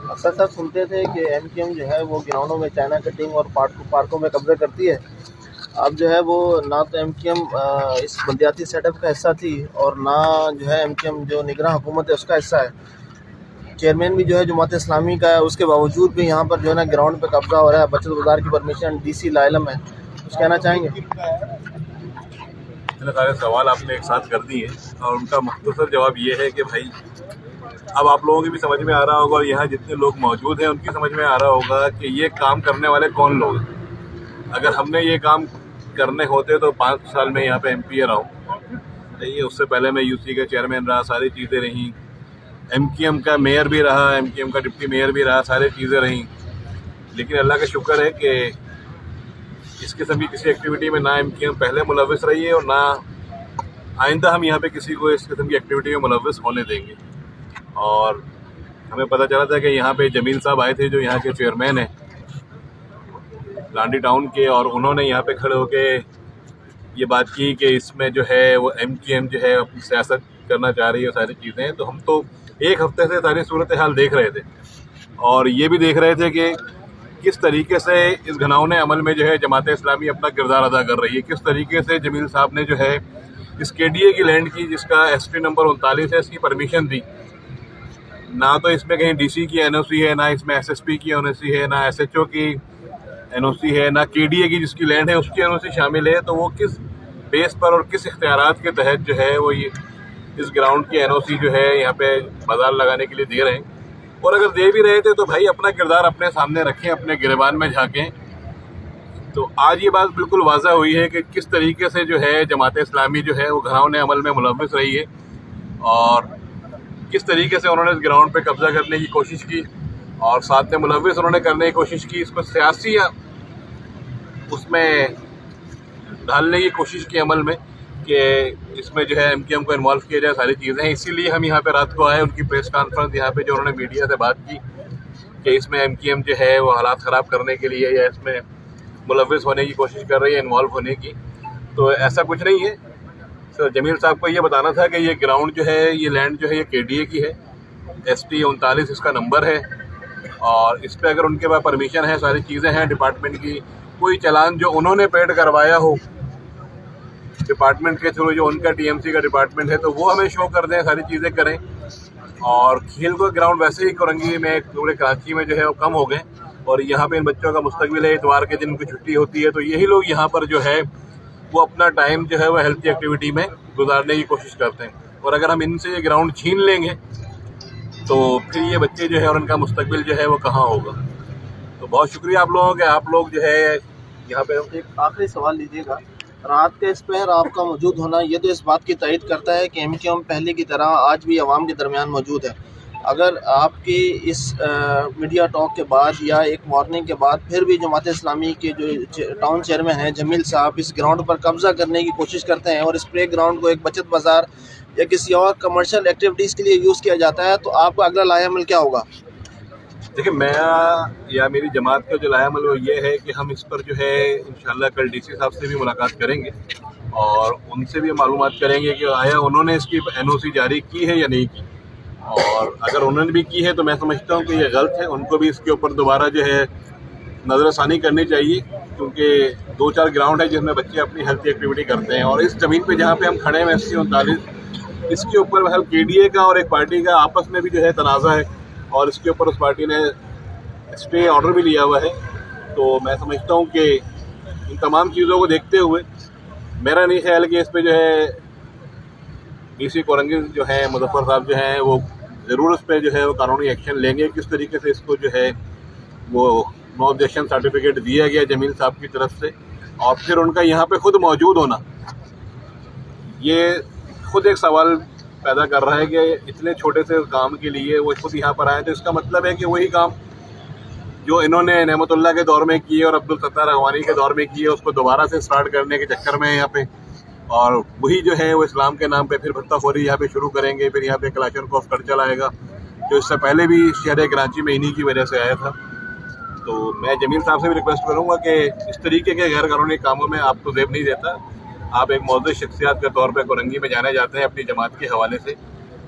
اکثر صاحب سنتے تھے کہ ایم کیو ایم جو ہے وہ گراؤنڈوں میں چائنا کٹنگ اور پارکوں میں قبضہ کرتی ہے. اب جو ہے وہ نہ تو ایم کیو ایم اس بلدیاتی سیٹ اپ کا حصہ تھی اور نہ جو ہے ایم کیو ایم جو نگراں حکومت ہے اس کا حصہ ہے. چیئرمین بھی جو ہے جماعت اسلامی کا ہے, اس کے باوجود بھی یہاں پر جو ہے نا گراؤنڈ پہ قبضہ ہو رہا ہے. بچت بازار کی پرمیشن ڈی سی لاعلم ہے. کچھ کہنا چاہیں گے؟ اتنے سارے سوال آپ نے ایک ساتھ کر دیے اور ان کا مختصر جواب یہ ہے کہ بھائی اب آپ لوگوں کی بھی سمجھ میں آ رہا ہوگا اور یہاں جتنے لوگ موجود ہیں ان کی سمجھ میں آ رہا ہوگا کہ یہ کام کرنے والے کون لوگ ہیں. اگر ہم نے یہ کام کرنے ہوتے تو 5 سال میں یہاں پہ ایم پی رہا ہوں, اس سے پہلے میں یو سی کا چیئرمین رہا, ساری چیزیں رہیں, ایم کیو ایم کا میئر بھی رہا, ایم کیو ایم کا ڈپٹی میئر بھی رہا, ساری چیزیں رہیں. لیکن اللہ کا شکر ہے کہ اس قسم کی کسی ایکٹیویٹی میں نہ ایم کیو ایم پہلے ملوث رہی ہے اور نہ آئندہ ہم یہاں پہ کسی کو اس قسم کی ایکٹیویٹی میں ملوث ہونے دیں گے. اور ہمیں پتہ چلا تھا کہ یہاں پہ جمیل صاحب آئے تھے جو یہاں کے چیئرمین ہیں لانڈی ٹاؤن کے, اور انہوں نے یہاں پہ کھڑے ہو کے یہ بات کی کہ اس میں جو ہے وہ ایم کیو ایم جو ہے اپنی سیاست کرنا چاہ رہی ہے, ساری چیزیں. تو ہم تو ایک ہفتے سے ساری صورتحال دیکھ رہے تھے اور یہ بھی دیکھ رہے تھے کہ کس طریقے سے اس گھناؤنے عمل میں جو ہے جماعت اسلامی اپنا کردار ادا کر رہی ہے, کس طریقے سے جمیل صاحب نے جو ہے اس کے ڈی اے کی لینڈ کی جس کا ایس ٹی نمبر 39 ہے اس کی پرمیشن دی. نہ تو اس میں کہیں ڈی سی کی این او سی ہے, نہ اس میں ایس ایس پی کی این او سی ہے, نہ ایس ایچ او کی این او سی ہے, نہ کے ڈی اے کی جس کی لینڈ ہے اس کی این او سی شامل ہے. تو وہ کس بیس پر اور کس اختیارات کے تحت جو ہے وہ یہ اس گراؤنڈ کی این او سی جو ہے یہاں پہ بازار لگانے کے لیے دے رہے ہیں. اور اگر دے بھی رہے تھے تو بھائی اپنا کردار اپنے سامنے رکھیں, اپنے گریبان میں جھانکیں. تو آج یہ بات بالکل واضح ہوئی ہے کہ کس طریقے سے جو ہے جماعت اسلامی جو ہے وہ گھناؤنے عمل میں ملوث رہی ہے اور کس طریقے سے انہوں نے اس گراؤنڈ پہ قبضہ کرنے کی کوشش کی اور ساتھ میں ملوث انہوں نے کرنے کی کوشش کی. اس کو سیاسی اس میں ڈالنے کی کوشش کی عمل میں کہ اس میں جو ہے ایم کیو ایم کو انوالو کیا جائے, ساری چیزیں ہیں. اسی لیے ہم یہاں پہ رات کو آئے, ان کی پریس کانفرنس یہاں پہ جو انہوں نے میڈیا سے بات کی کہ اس میں ایم کیو ایم جو ہے وہ حالات خراب کرنے کے لیے یا اس میں ملوث ہونے کی کوشش کر رہی ہے, انوالو ہونے کی. تو ایسا کچھ نہیں ہے. سر جمیل صاحب کو یہ بتانا تھا کہ یہ گراؤنڈ جو ہے یہ لینڈ جو ہے یہ کے ڈی اے کی ہے, ایس ٹی 39 اس کا نمبر ہے اور اس پہ اگر ان کے پاس پرمیشن ہے, ساری چیزیں ہیں ڈپارٹمنٹ کی, کوئی چلان جو انہوں نے پیڈ کروایا ہو ڈپارٹمنٹ کے تھرو, جو ان کا ٹی ایم سی کا ڈپارٹمنٹ ہے, تو وہ ہمیں شو کر دیں, ساری چیزیں کریں. اور کھیل کو گراؤنڈ ویسے ہی کرنگی میں پورے کراچی میں جو ہے وہ کم ہو گئے اور یہاں پہ ان بچوں کا مستقبل ہے. اتوار کے دن ان کی چھٹی ہوتی ہے تو یہی لوگ یہاں پر جو ہے وہ اپنا ٹائم جو ہے وہ ہیلتھی ایکٹیویٹی میں گزارنے کی کوشش کرتے ہیں. اور اگر ہم ان سے یہ گراؤنڈ چھین لیں گے تو پھر یہ بچے جو ہے اور ان کا مستقبل جو ہے وہ کہاں ہوگا. تو بہت شکریہ آپ لوگوں کے, آپ لوگ جو ہے یہاں پہ. ایک آخری سوال لیجیے گا, رات کے اس پہر آپ کا موجود ہونا یہ تو اس بات کی تائید کرتا ہے کہ ایم کیو ایم پہلے کی طرح آج بھی عوام کے درمیان موجود ہے. اگر آپ کی اس میڈیا ٹاک کے بعد یا ایک وارننگ کے بعد پھر بھی جماعت اسلامی کے جو ٹاؤن چیئرمین ہیں جمیل صاحب اس گراؤنڈ پر قبضہ کرنے کی کوشش کرتے ہیں اور اس پلے گراؤنڈ کو ایک بچت بازار یا کسی اور کمرشل ایکٹیویٹیز کے لیے یوز کیا جاتا ہے, تو آپ کا اگلا لائحہ عمل کیا ہوگا؟ دیکھیں, میں یا میری جماعت کا جو لائحہ عمل وہ یہ ہے کہ ہم اس پر جو ہے انشاءاللہ کل ڈی سی صاحب سے بھی ملاقات کریں گے اور ان سے بھی معلومات کریں گے کہ آیا انہوں نے اس کی این او سی جاری کی ہے یا نہیں کی. اور اگر انہوں نے بھی کی ہے تو میں سمجھتا ہوں کہ یہ غلط ہے, ان کو بھی اس کے اوپر دوبارہ جو ہے نظر ثانی کرنی چاہیے, کیونکہ 2-4 گراؤنڈ ہے جس میں بچے اپنی ہیلتھی ایکٹیویٹی کرتے ہیں. اور اس زمین پہ جہاں پہ ہم کھڑے ہیں ایس ٹی 39 اس کے اوپر محل کے ڈی اے کا اور ایک پارٹی کا آپس میں بھی جو ہے تنازع ہے اور اس کے اوپر اس پارٹی نے اسٹے آرڈر بھی لیا ہوا ہے. تو میں سمجھتا ہوں کہ ان تمام چیزوں کو دیکھتے ہوئے میرا نہیں خیال کہ اس پہ جو ہے ڈی سی کورنگی جو ہیں مظفر صاحب جو ہیں وہ ضرور اس پہ جو ہے وہ قانونی ایکشن لیں گے. کس طریقے سے اس کو جو ہے وہ نو آبجیکشن سرٹیفکیٹ دیا گیا جمیل صاحب کی طرف سے اور پھر ان کا یہاں پہ خود موجود ہونا, یہ خود ایک سوال پیدا کر رہا ہے کہ اتنے چھوٹے سے کام کے لیے وہ خود یہاں پر آئے. تو اس کا مطلب ہے کہ وہی کام جو انہوں نے نعمت اللہ کے دور میں کیے اور عبدالستار اغوانی کے دور میں کیے اس کو دوبارہ سے سٹارٹ کرنے کے چکر میں یہاں پہ, اور وہی جو ہے وہ اسلام کے نام پہ پھر بھتہ خوری یہاں پہ شروع کریں گے. پھر یہاں پہ کلاشنکوف کرچل آئے گا جو اس سے پہلے بھی شہر کراچی میں انہی کی وجہ سے آیا تھا. تو میں جمیل صاحب سے بھی ریکویسٹ کروں گا کہ اس طریقے کے غیر قانونی کاموں میں آپ کو زیب نہیں دیتا. آپ ایک معزز شخصیات کے طور پہ کورنگی میں جانے جاتے ہیں اپنی جماعت کے حوالے سے,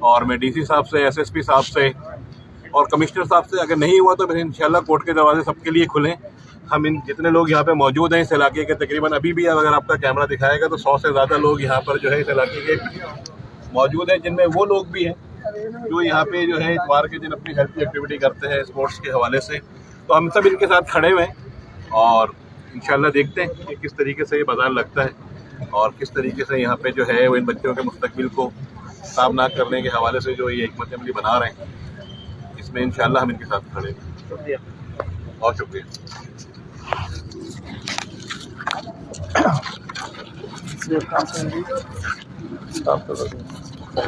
اور میں ڈی سی صاحب سے, ایس ایس پی صاحب سے اور کمشنر صاحب سے, اگر نہیں ہوا تو پھر انشاءاللہ کورٹ کے دروازے سب کے لیے کھلیں. ہم ان جتنے لوگ یہاں پہ موجود ہیں اس علاقے کے, تقریباً ابھی بھی اگر آپ کا کیمرہ دکھائے گا تو 100 سے زیادہ لوگ یہاں پر جو ہے اس علاقے کے موجود ہیں, جن میں وہ لوگ بھی ہیں جو یہاں پہ جو ہے اتوار کے دن اپنی ہیلتھ کی ایکٹیویٹی کرتے ہیں اسپورٹس کے حوالے سے. تو ہم سب ان کے ساتھ کھڑے ہوئے ہیں, اور انشاءاللہ دیکھتے ہیں کہ کس طریقے سے یہ بازار لگتا ہے, اور کس طریقے سے یہاں پہ جو ہے وہ ان بچوں کے مستقبل کو صابناک کرنے کے حوالے سے جو یہ حکمت عملی بنا رہے ہیں, اس میں انشاءاللہ ہم ان کے ساتھ کھڑے ہیں. بہت شکریہ.